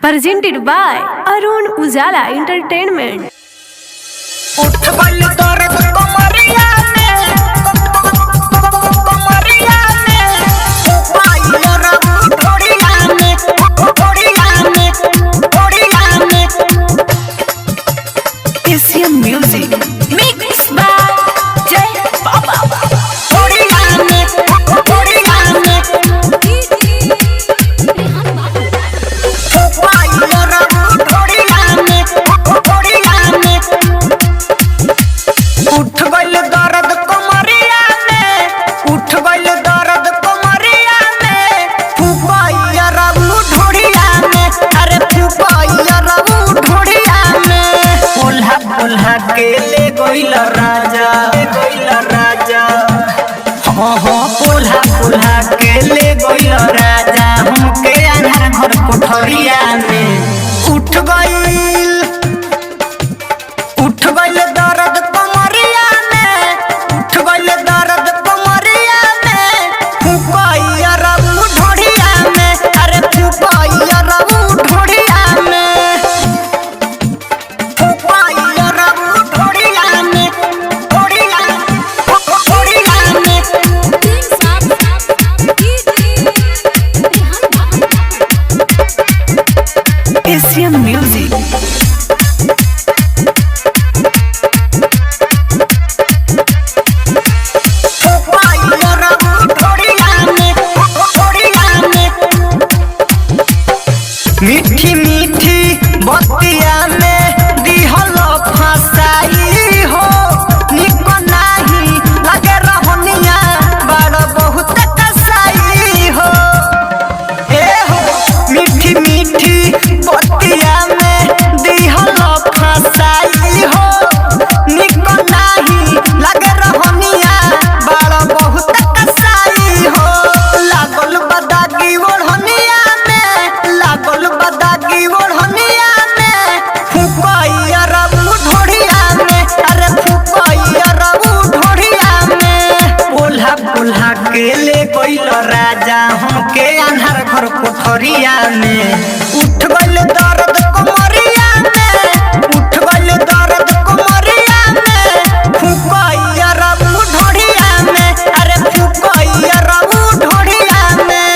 presented by Arun Ujala Entertainment. उठ गइल दर्द कमरिया में पाइलो रबू ढोड़िया में एशियन म्यूजिक मिक्स बाय जय बाबा ढोड़िया में पाइलो रबू ढोड़िया में उठ गइल दर्द कमरिया में फुपाइया रबू ढोड़िया में अरे फुपाइया रबू ढोड़िया में बोल्हा बोल्हा के ले गइल राजा हाँ बोल्हा बोल्हा के ले गइल राजा हमके अन्हार घर कोठरिया में उठ गइल दर्द कमरिया में फुपाइया रबू ढोड़िया में अरे फुपाइया रबू ढोड़िया में फुपाइया रबू ढोड़िया में एशियन म्यूजिक मीठी मीठी बतिया में दिहल फसाई हो निक नाही लगे रहनिया बड़ बहुत कसाई हो ए हो मीठी मीठी बतिया में दिहल फसाई हो निक नाही लगे रहनिया बड़ बहुत कसाई हो लागल बदागी ओढ़निया में फुपाइया रबू ढोड़िया में अरे फुपाइया रबू ढोड़िया में बोल्हा बोल्हा के ले गइल राजा हमके अन्हार घर कोठरिया में उठ गइल दर्द कमरिया में फुपाइया रबू ढोड़िया में अरे फुपाइया रबू ढोड़िया में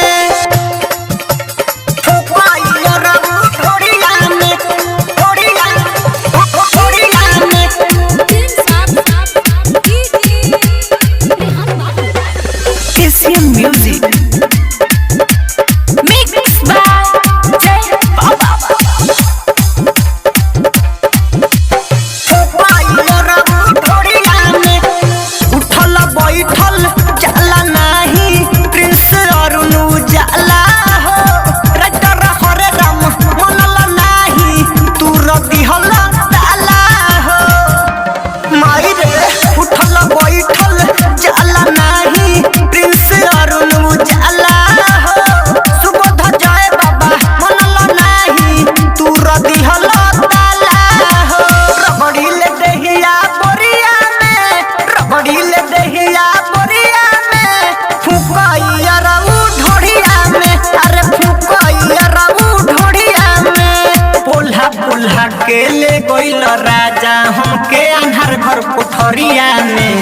फुपाइया रबू ढोड़िया में एशियन म्यूजिक मिक्स बाय जय बाबा फुपाइया रबू ढोड़िया में उठल बैठल जाला नाही प्रिंस अरुण उजाला हो राइटर हरे राम मनल नाही तू दिहल ताला हो माई रे उठल बैठल जाला नाही प्रिंस अरुण उजाला हो सुबोध जय बाबा मनल नाही तू दिहल ताला हो रबड़ी ले दहिया बोरिया में फुपाइया रबू ढोड़िया में अरे फुपाइया रबू ढोड़िया में बोल्हा बोल्हा के ले गइल राजा हमके अन्हार घर कोठरिया में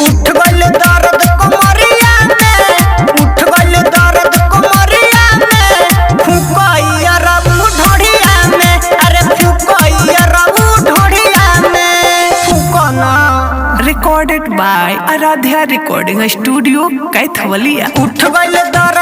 उठ गइल दर्द कमरिया में फुपाइया रबू ढोड़िया में अरे फुपाइया रबू ढोड़िया में फुकना recorded by Aradhya Recording Studio, Kaithwalia. उठ गइल दर्द